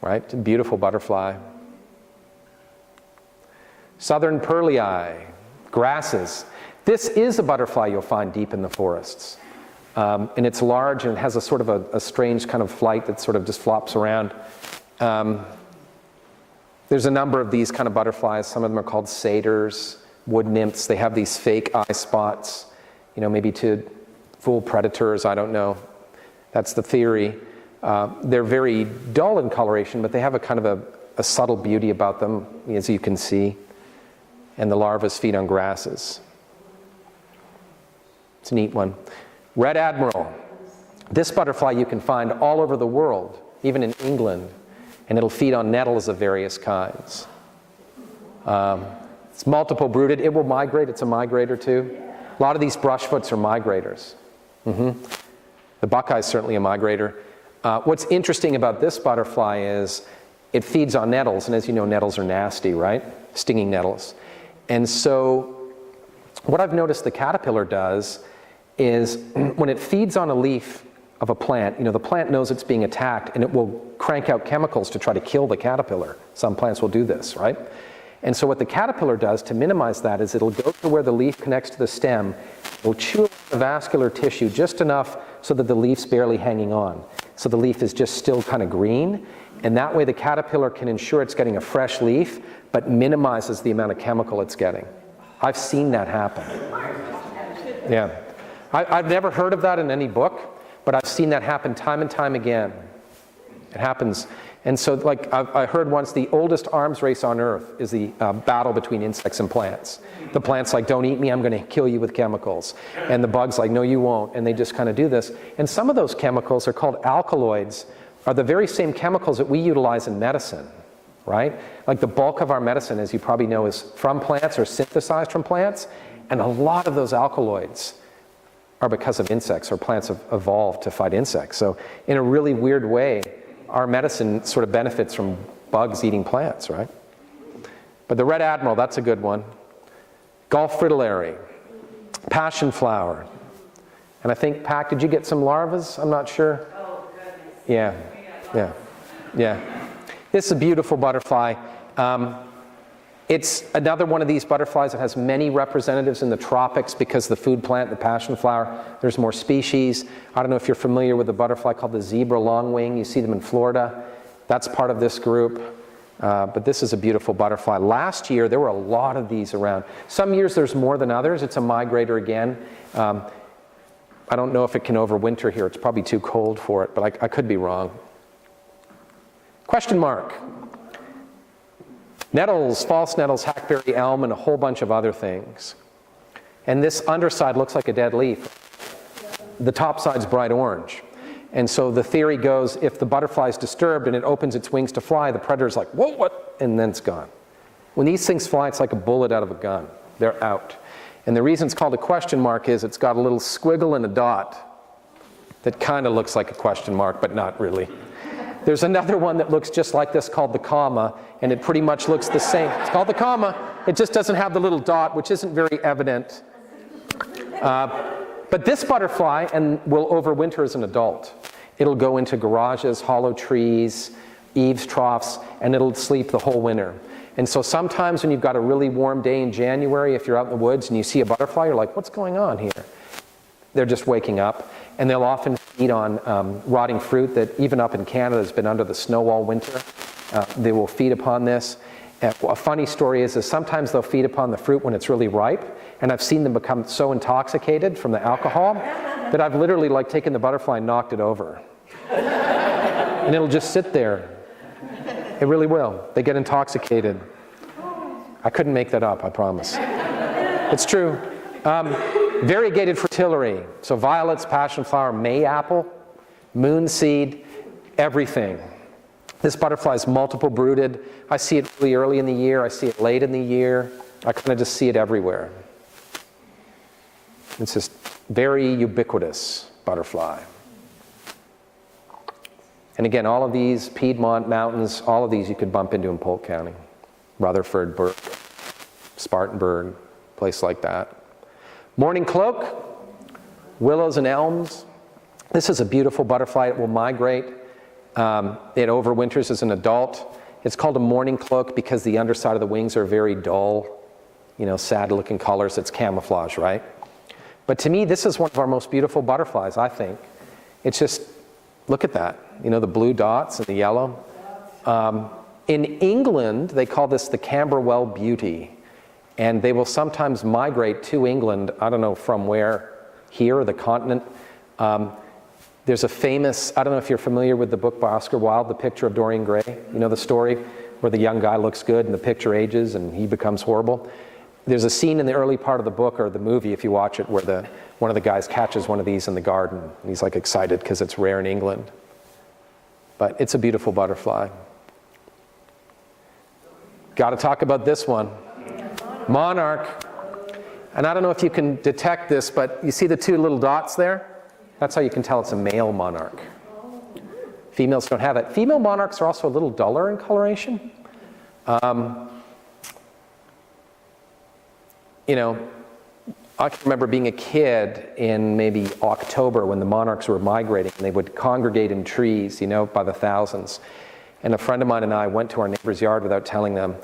right? It's a beautiful butterfly. Southern pearlii, grasses. This is a butterfly you'll find deep in the forests. And it's large and it has a sort of a strange kind of flight that sort of just flops around. There's a number of these kind of butterflies. Some of them are called satyrs, wood nymphs. They have these fake eye spots, maybe to fool predators, I don't know. That's the theory. They're very dull in coloration, but they have a kind of a subtle beauty about them, as you can see. And the larvae feed on grasses. It's a neat one. Red admiral. This butterfly you can find all over the world, even in England, and it'll feed on nettles of various kinds. It's multiple brooded. It will migrate. It's a migrator too. A lot of these brushfoots are migrators. The buckeye is certainly a migrator. What's interesting about this butterfly is it feeds on nettles, and as you know, nettles are nasty, right? Stinging nettles. And so what I've noticed the caterpillar does is when it feeds on a leaf of a plant, the plant knows it's being attacked and it will crank out chemicals to try to kill the caterpillar. Some plants will do this, right? And so what the caterpillar does to minimize that is it'll go to where the leaf connects to the stem, it'll chew the vascular tissue just enough so that the leaf's barely hanging on. So the leaf is just still kind of green, and that way the caterpillar can ensure it's getting a fresh leaf, but minimizes the amount of chemical it's getting. I've seen that happen. Yeah. I've never heard of that in any book, but I've seen that happen time and time again. It happens. And so, I heard once, the oldest arms race on Earth is the battle between insects and plants. The plant's like, don't eat me, I'm going to kill you with chemicals. And the bug's like, no, you won't. And they just kind of do this. And some of those chemicals are called alkaloids, are the very same chemicals that we utilize in medicine, right? Like the bulk of our medicine, as you probably know, is from plants or synthesized from plants. And a lot of those alkaloids are because of insects, or plants have evolved to fight insects. So in a really weird way, our medicine sort of benefits from bugs eating plants, right? But the red admiral, that's a good one. Gulf fritillary, passion flower. And I think, PAC, did you get some larvas? I'm not sure. Oh, goodness. Yeah. This is a beautiful butterfly. It's another one of these butterflies that has many representatives in the tropics because the food plant, the passion flower, there's more species. I don't know if you're familiar with a butterfly called the zebra longwing. You see them in Florida. That's part of this group. But this is a beautiful butterfly. Last year, there were a lot of these around. Some years there's more than others. It's a migrator again. I don't know if it can overwinter here. It's probably too cold for it, but I could be wrong. Question mark. Nettles, false nettles, hackberry elm, and a whole bunch of other things. And this underside looks like a dead leaf. The top side's bright orange. And so the theory goes, if the butterfly is disturbed and it opens its wings to fly, the predator's like, whoa, what? And then it's gone. When these things fly, it's like a bullet out of a gun. They're out. And the reason it's called a question mark is it's got a little squiggle and a dot that kind of looks like a question mark, but not really. There's another one that looks just like this called the comma, and it pretty much looks the same. It's called the comma. It just doesn't have the little dot, which isn't very evident. But this butterfly will overwinter as an adult. It'll go into garages, hollow trees, eaves troughs, and it'll sleep the whole winter. And so sometimes when you've got a really warm day in January, if you're out in the woods and you see a butterfly, you're like, what's going on here? They're just waking up. And they'll often feed on rotting fruit that even up in Canada has been under the snow all winter. They will feed upon this. A funny story is sometimes they'll feed upon the fruit when it's really ripe, and I've seen them become so intoxicated from the alcohol that I've literally like taken the butterfly and knocked it over. And it'll just sit there. It really will. They get intoxicated. I couldn't make that up, I promise. It's true. Variegated fritillary. So violets, passion flower, mayapple, moonseed, everything. This butterfly is multiple brooded. I see it really early in the year. I see it late in the year. I kind of just see it everywhere. It's just very ubiquitous butterfly. And again, all of these, Piedmont mountains, all of these you could bump into in Polk County. Rutherford, Burke, Spartanburg, place like that. Morning cloak, willows and elms. This is a beautiful butterfly. It will migrate. It overwinters as an adult. It's called a morning cloak because the underside of the wings are very dull, sad-looking colors. It's camouflage, right? But to me, this is one of our most beautiful butterflies, I think. It's just, look at that. The blue dots and the yellow. In England, they call this the Camberwell Beauty. And they will sometimes migrate to England, I don't know from where, here or the continent. There's a famous, I don't know if you're familiar with the book by Oscar Wilde, The Picture of Dorian Gray. You know the story where the young guy looks good and the picture ages and he becomes horrible. There's a scene in the early part of the book or the movie, if you watch it, where one of the guys catches one of these in the garden. And he's like excited because it's rare in England. But it's a beautiful butterfly. Got to talk about this one. Monarch. And I don't know if you can detect this, but you see the two little dots there? That's how you can tell it's a male monarch. Females don't have it. Female monarchs are also a little duller in coloration. I can remember being a kid in maybe October when the monarchs were migrating, and they would congregate in trees, by the thousands. And a friend of mine and I went to our neighbor's yard without telling them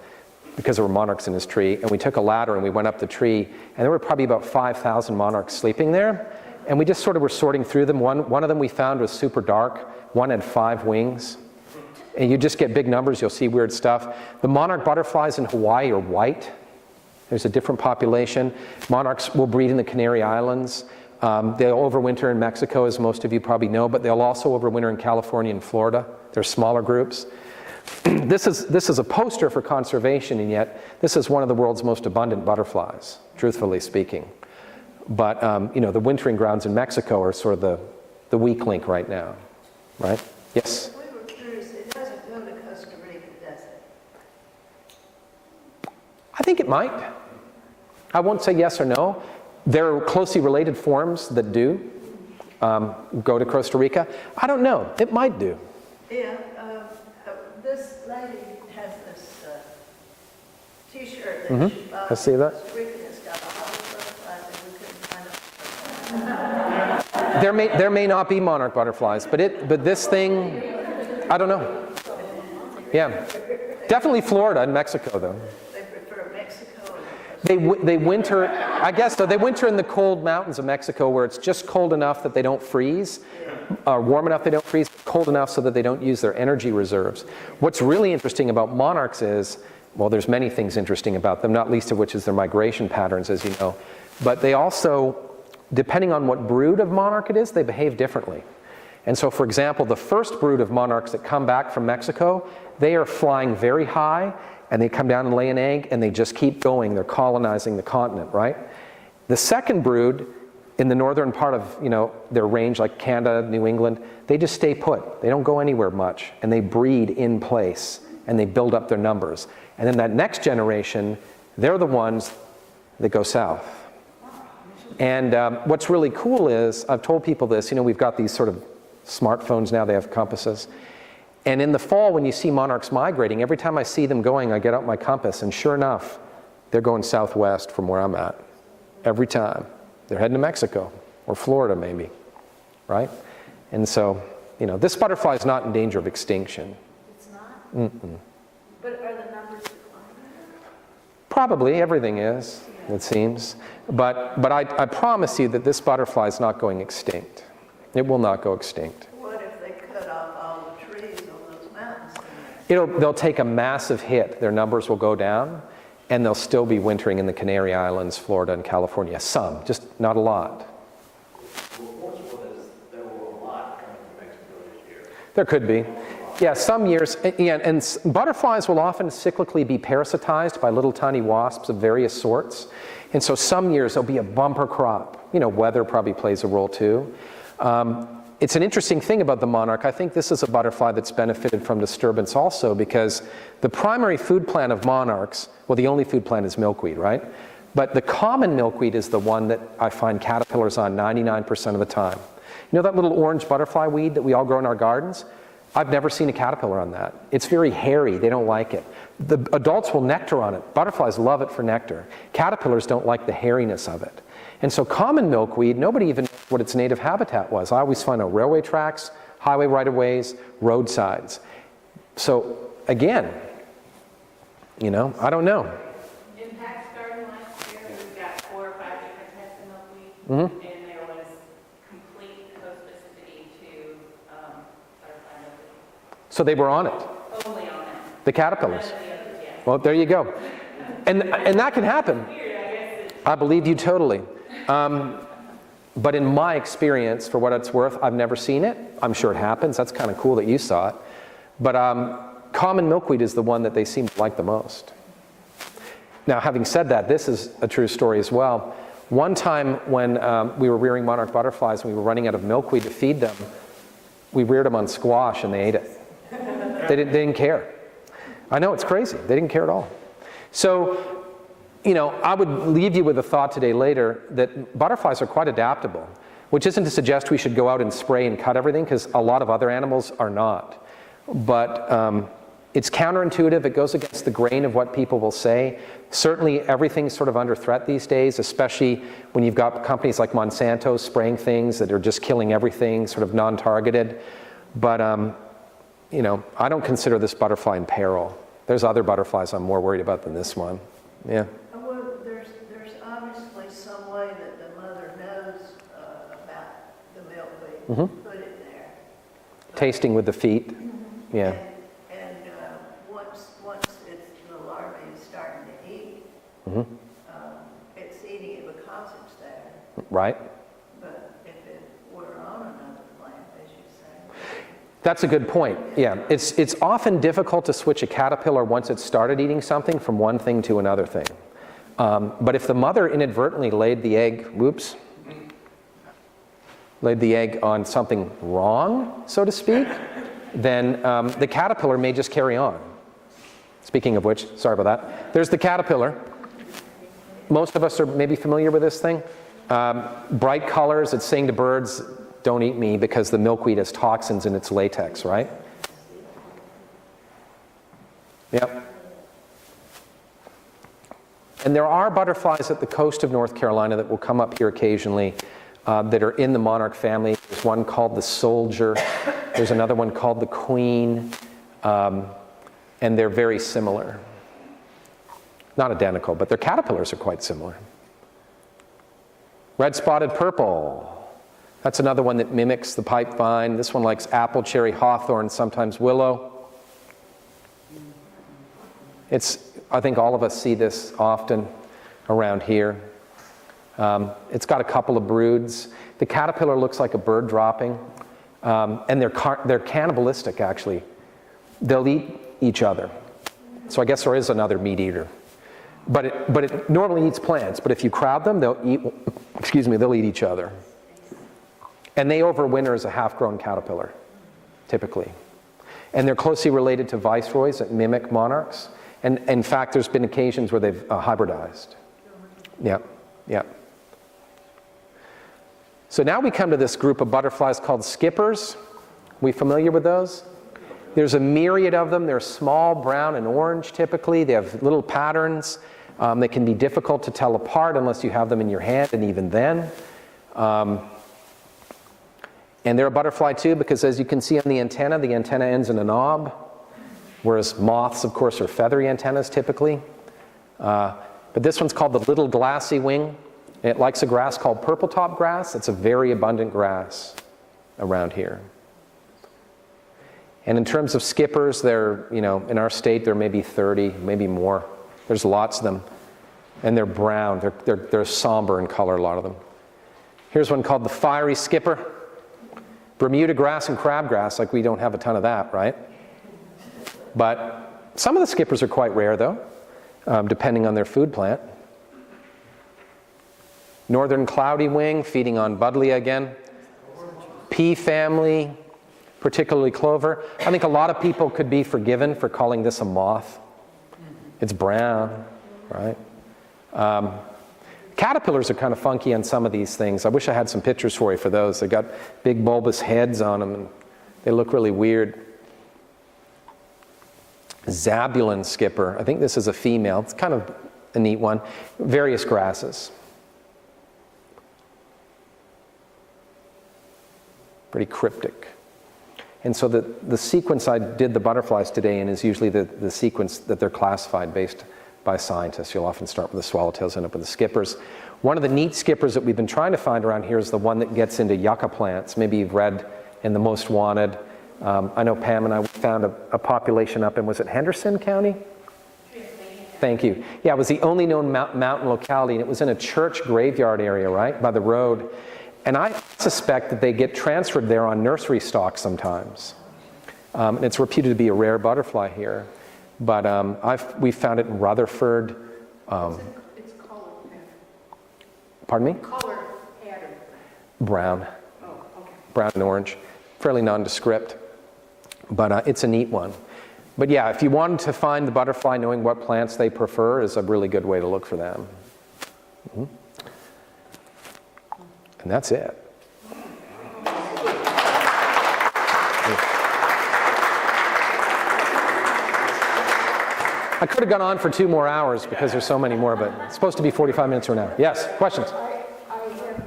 because there were monarchs in his tree, and we took a ladder and we went up the tree, and there were probably about 5,000 monarchs sleeping there. And we just sort of were sorting through them. One of them we found was super dark. One had 5 wings. And you just get big numbers, you'll see weird stuff. The monarch butterflies in Hawaii are white. There's a different population. Monarchs will breed in the Canary Islands. They'll overwinter in Mexico, as most of you probably know, but they'll also overwinter in California and Florida. They're smaller groups. This is a poster for conservation, and yet this is one of the world's most abundant butterflies, truthfully speaking. But the wintering grounds in Mexico are sort of the weak link right now, right? Yes? We were curious, it doesn't go to Costa Rica, does it? I think it might. I won't say yes or no. There are closely related forms that do go to Costa Rica. I don't know. It might do. Yeah, this lady has this T-shirt that she bought. I see that. Costa Rica, and it's got all the butterflies, and we couldn't find them. There may not be monarch butterflies, but this thing, I don't know. Yeah, definitely Florida and Mexico though. They prefer Mexico. They winter, I guess so. They winter in the cold mountains of Mexico where it's just cold enough that they don't freeze, warm enough they don't freeze, cold enough so that they don't use their energy reserves. What's really interesting about monarchs is, well, there's many things interesting about them, not least of which is their migration patterns, as you know. But they also, depending on what brood of monarch it is, they behave differently. And so, for example, the first brood of monarchs that come back from Mexico, they are flying very high, and they come down and lay an egg, and they just keep going. They're colonizing the continent, right? The second brood, in the northern part of their range, like Canada, New England, they just stay put. They don't go anywhere much, and they breed in place, and they build up their numbers. And then that next generation, they're the ones that go south. And what's really cool is, I've told people this, we've got these sort of smartphones now, they have compasses. And in the fall, when you see monarchs migrating, every time I see them going, I get out my compass, and sure enough, they're going southwest from where I'm at. Every time. They're heading to Mexico, or Florida maybe, right? And so, this butterfly is not in danger of extinction. It's not? Mm-mm. But are the numbers declining? Probably, everything is, it seems. But I promise you that this butterfly is not going extinct. It will not go extinct. What if they cut off all the trees on those mountains? They'll take a massive hit. Their numbers will go down, and they'll still be wintering in the Canary Islands, Florida, and California. Some, just not a lot. Well, fortunate is there were a lot coming from Mexico this year. There could be. Yeah, some years, and butterflies will often cyclically be parasitized by little tiny wasps of various sorts. And so some years there'll be a bumper crop. Weather probably plays a role too. It's an interesting thing about the monarch. I think this is a butterfly that's benefited from disturbance also, because the primary food plant of monarchs, well, the only food plant is milkweed, right? But the common milkweed is the one that I find caterpillars on 99% of the time. That little orange butterfly weed that we all grow in our gardens? I've never seen a caterpillar on that. It's very hairy. They don't like it. The adults will nectar on it. Butterflies love it for nectar. Caterpillars don't like the hairiness of it. And so common milkweed, nobody even knows what its native habitat was. I always find on railway tracks, highway right-of-ways, roadsides. So again, I don't know. In PAC starting last year, we got 4 or 5 different types of milkweed, and there was complete co-specificity to butterfly milkweed. So they were on it, Only on that. the caterpillars. None of the others, yes. Well, there you go. And that can happen. Weird, I guess. I believe you totally. But in my experience, for what it's worth, I've never seen it. I'm sure it happens. That's kind of cool that you saw it. But common milkweed is the one that they seem to like the most. Now, having said that, this is a true story as well. One time when we were rearing monarch butterflies and we were running out of milkweed to feed them, we reared them on squash and they ate it. They didn't care. I know, it's crazy. They didn't care at all. So, I would leave you with a thought today later that butterflies are quite adaptable, which isn't to suggest we should go out and spray and cut everything, because a lot of other animals are not. But it's counterintuitive. It goes against the grain of what people will say. Certainly everything's sort of under threat these days, especially when you've got companies like Monsanto spraying things that are just killing everything, sort of non-targeted. But, I don't consider this butterfly in peril. There's other butterflies I'm more worried about than this one. Yeah. Well, there's obviously some way that the mother knows about the milkweed. Put it there. Tasting with the feet. Yeah. And once it's the larvae is starting to eat, it's eating it because it's there. Right. But if it were on another plant, as you say. That's a good point. Yeah, it's often difficult to switch a caterpillar once it's started eating something from one thing to another thing. But if the mother inadvertently laid the egg on something wrong, so to speak, then the caterpillar may just carry on. Speaking of which, sorry about that. There's the caterpillar. Most of us are maybe familiar with this thing. Bright colors, it's saying to birds, don't eat me because the milkweed has toxins in its latex, right? Yep. And there are butterflies at the coast of North Carolina that will come up here occasionally that are in the monarch family. There's one called the soldier. There's another one called the queen. And they're very similar. Not identical, but their caterpillars are quite similar. Red-spotted purple. That's another one that mimics the pipe vine. This one likes apple, cherry, hawthorn, sometimes willow. I think all of us see this often around here. It's got a couple of broods. The caterpillar looks like a bird dropping. And they're cannibalistic, actually. They'll eat each other. So I guess there is another meat eater. But it normally eats plants. But if you crowd them, they'll eat each other. And they overwinter as a half-grown caterpillar, typically. And they're closely related to viceroys that mimic monarchs. And in fact, there's been occasions where they've hybridized. Yeah, yeah. So now we come to this group of butterflies called skippers. We familiar with those? There's a myriad of them. They're small, brown and orange typically. They have little patterns. They can be difficult to tell apart unless you have them in your hand, and even then. And they're a butterfly too, because as you can see on the antenna ends in a knob, whereas moths, of course, are feathery antennas typically. But this one's called the little glassy wing. It likes a grass called purple top grass. It's a very abundant grass around here. And in terms of skippers, they're, in our state, there may be 30, maybe more. There's lots of them. And they're brown. They're somber in color, a lot of them. Here's one called the fiery skipper. Bermuda grass and crabgrass, like we don't have a ton of that, right? But some of the skippers are quite rare, though, depending on their food plant. Northern cloudy wing, feeding on buddleia again. Pea family, particularly clover. I think a lot of people could be forgiven for calling this a moth. It's brown, right? Caterpillars are kind of funky on some of these things. I wish I had some pictures for you for those. They've got big bulbous heads on them, and they look really weird. Zabulon skipper. I think this is a female. It's kind of a neat one. Various grasses. Pretty cryptic. And so the sequence I did the butterflies today in is usually the sequence that they're classified based by scientists. You'll often start with the swallowtails, end up with the skippers. One of the neat skippers that we've been trying to find around here is the one that gets into yucca plants. Maybe you've read in The Most Wanted. I know Pam and I found a population up in, was it Henderson County? Thank you. Yeah, it was the only known mountain locality, and it was in a church graveyard area, right, by the road. And I suspect that they get transferred there on nursery stock sometimes. And it's reputed to be a rare butterfly here. But we found it in Rutherford. It's color pattern. Pardon me? Color pattern. Brown. Oh, okay. Brown and orange. Fairly nondescript. But it's a neat one. But yeah, if you wanted to find the butterfly, knowing what plants they prefer is a really good way to look for them. Mm-hmm. And that's it. I could have gone on for 2 more hours because there's so many more, but it's supposed to be 45 minutes or an hour. Yes, questions? I have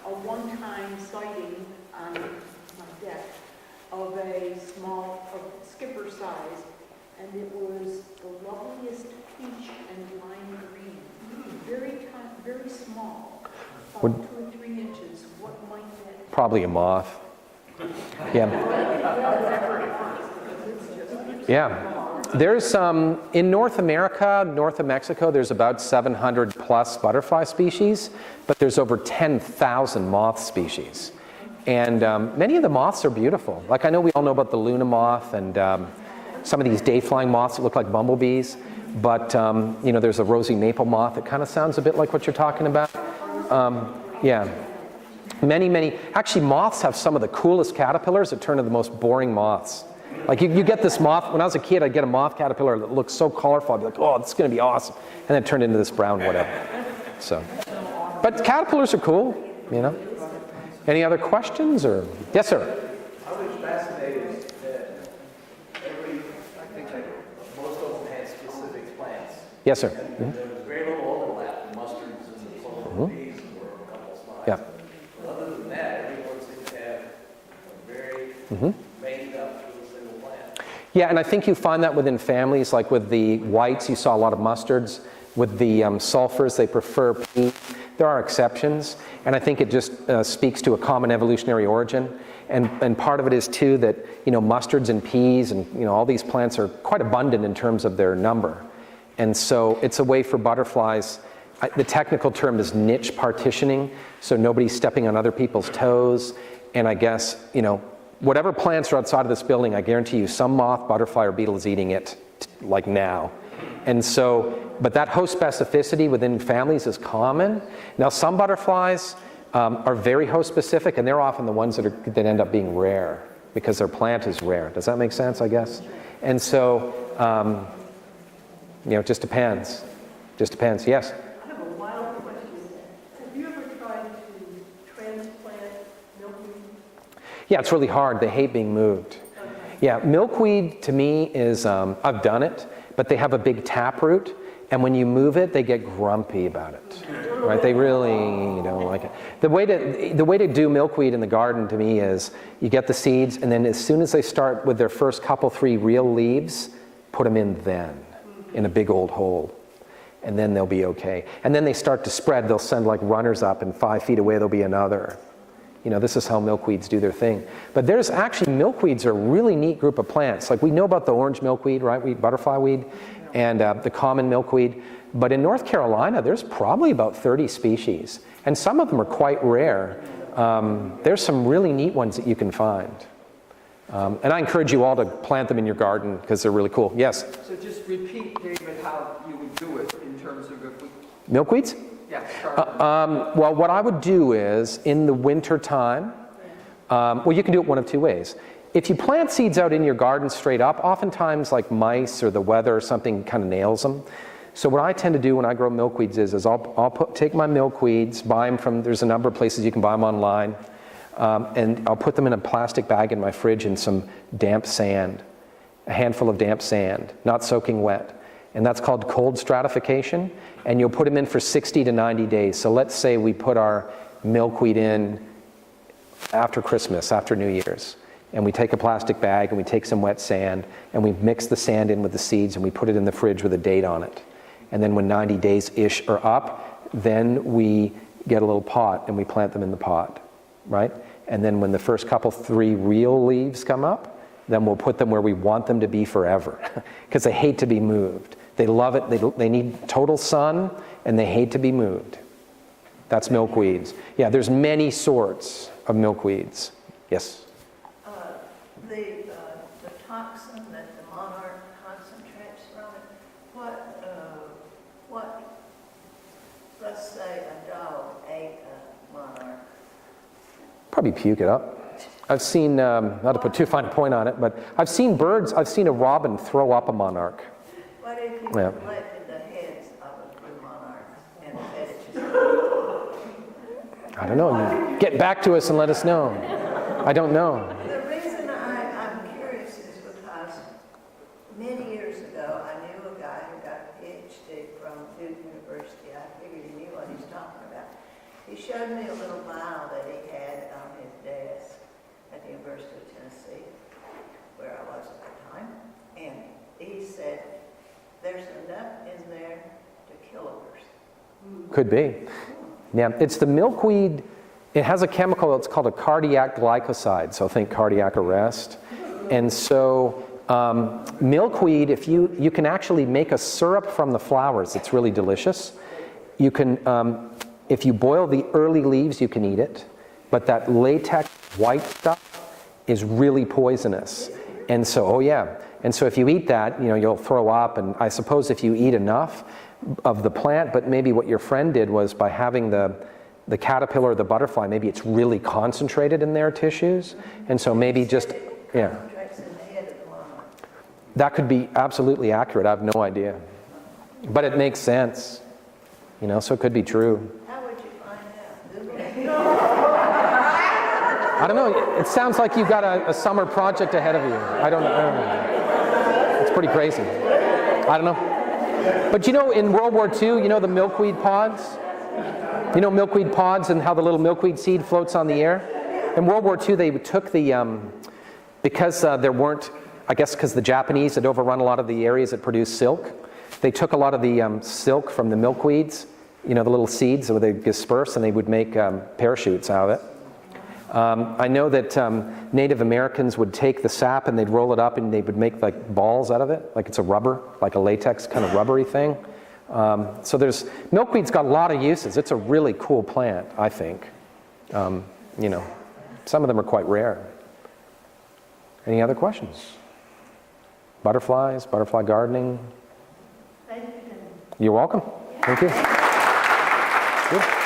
a one-time sighting on my deck of a small, skipper size, and it was the loveliest peach and lime green. Very small, about 2 or 3 inches. What might that be? Probably a moth. Yeah. Yeah. There's in North America, north of Mexico, there's about 700 plus butterfly species, but there's over 10,000 moth species. And many of the moths are beautiful. Like I know we all know about the Luna moth and some of these day-flying moths that look like bumblebees, but there's a rosy maple moth that kind of sounds a bit like what you're talking about. Yeah. Many, actually moths have some of the coolest caterpillars that turn into the most boring moths. Like you get this moth, when I was a kid, I'd get a moth caterpillar that looked so colorful, I'd be like, oh, it's gonna be awesome. And then it turned into this brown whatever. So, but caterpillars are cool, Any other questions or? Yes, sir. I was fascinated that I think that most of them had specific plants. Yes, sir. And there was very little overlap. The mustards and the clover peas were a couple spots. Yeah. But other than that, everyone seemed to have a very made up to a single plant. Yeah, and I think you find that within families, like with the whites, you saw a lot of mustards. With the sulfurs, they prefer pea. There are exceptions, and I think it just speaks to a common evolutionary origin. And part of it is too that mustards and peas and all these plants are quite abundant in terms of their number, and so it's a way for butterflies. The technical term is niche partitioning, so nobody's stepping on other people's toes. And I guess whatever plants are outside of this building, I guarantee you some moth, butterfly, or beetle is eating it like now. And so, but that host specificity within families is common. Now, some butterflies are very host specific, and they're often the ones that end up being rare because their plant is rare. Does that make sense, I guess? And so, it just depends. Just depends, yes? I have a wild question. Have you ever tried to transplant milkweed? Yeah, it's really hard. They hate being moved. Yeah, milkweed to me is, I've done it, but they have a big taproot, and when you move it, they get grumpy about it. Right? They really don't like it. The way to do milkweed in the garden to me is you get the seeds, and then as soon as they start with their first couple, 3 real leaves, put them in then, in a big old hole. And then they'll be okay. And then they start to spread. They'll send like runners up, and 5 feet away there'll be another. You know, this is how milkweeds do their thing. But there's actually, milkweeds are a really neat group of plants. Like we know about the orange milkweed, right? Butterfly weed, and the common milkweed. But in North Carolina, there's probably about 30 species. And some of them are quite rare. There's some really neat ones that you can find. And I encourage you all to plant them in your garden because they're really cool. Yes? So just repeat, David, how you would do it in terms of if we, Milkweeds? yeah, start. Well, what I would do is, in the winter time, well, you can do it one of 2 ways. If you plant seeds out in your garden straight up, oftentimes like mice or the weather or something kind of nails them. So what I tend to do when I grow milkweeds is I'll take my milkweeds, buy them from, there's a number of places you can buy them online, and I'll put them in a plastic bag in my fridge in some damp sand, a handful of damp sand, not soaking wet. And that's called cold stratification, and you'll put them in for 60 to 90 days. So let's say we put our milkweed in after Christmas, after New Year's, and we take a plastic bag and we take some wet sand and we mix the sand in with the seeds and we put it in the fridge with a date on it. And then when 90 days-ish are up, then we get a little pot and we plant them in the pot, right? And then when the first couple, 3 real leaves come up, then we'll put them where we want them to be forever because they hate to be moved. They love it, they need total sun, and they hate to be moved. That's milkweeds. Yeah, there's many sorts of milkweeds. Yes? The toxin that the monarch concentrates from it, what, let's say a dog ate a monarch. Probably puke it up. I've seen, not to put too fine a point on it, but I've seen a robin throw up a monarch. What if you Yeah. collected the heads of a good monarch and fed it to I don't know. Get back to us and let us know. I don't know. The reason I'm curious is because many years ago, I knew a guy who got a PhD from Duke University. I figured he knew what he's talking about. He showed me a little vial that he had on his desk at the University of Tennessee, where I was at the time. And he said, there's enough in there to kill a person. Could be. Yeah, it's the milkweed. It has a chemical that's called a cardiac glycoside, so think cardiac arrest. And so milkweed, if you can actually make a syrup from the flowers, it's really delicious. You can, if you boil the early leaves, you can eat it, but that latex white stuff is really poisonous. And so, oh yeah, and so if you eat that, you know, you'll throw up, and I suppose if you eat enough of the plant, but maybe what your friend did was by having the caterpillar or the butterfly, maybe it's really concentrated in their tissues, and so maybe just, yeah. Concentrates in the head of the monarch. That could be absolutely accurate, I have no idea. But it makes sense, you know, so it could be true. How would you find out? Google it. I don't know, it sounds like you've got a summer project ahead of you. I don't know. It's pretty crazy. I don't know. But you know, in World War II, you know the milkweed pods? You know milkweed pods and how the little milkweed seed floats on the air? In World War II, they took the, because there weren't, I guess because the Japanese had overrun a lot of the areas that produced silk, they took a lot of the silk from the milkweeds, you know, the little seeds that they disperse, and they would make parachutes out of it. I know that Native Americans would take the sap and they'd roll it up and they would make like balls out of it, like it's a rubber, like a latex kind of rubbery thing. So milkweed's got a lot of uses. It's a really cool plant, I think. You know, some of them are quite rare. Any other questions? Butterflies, butterfly gardening? Thank you. You're welcome. Thank you. Good.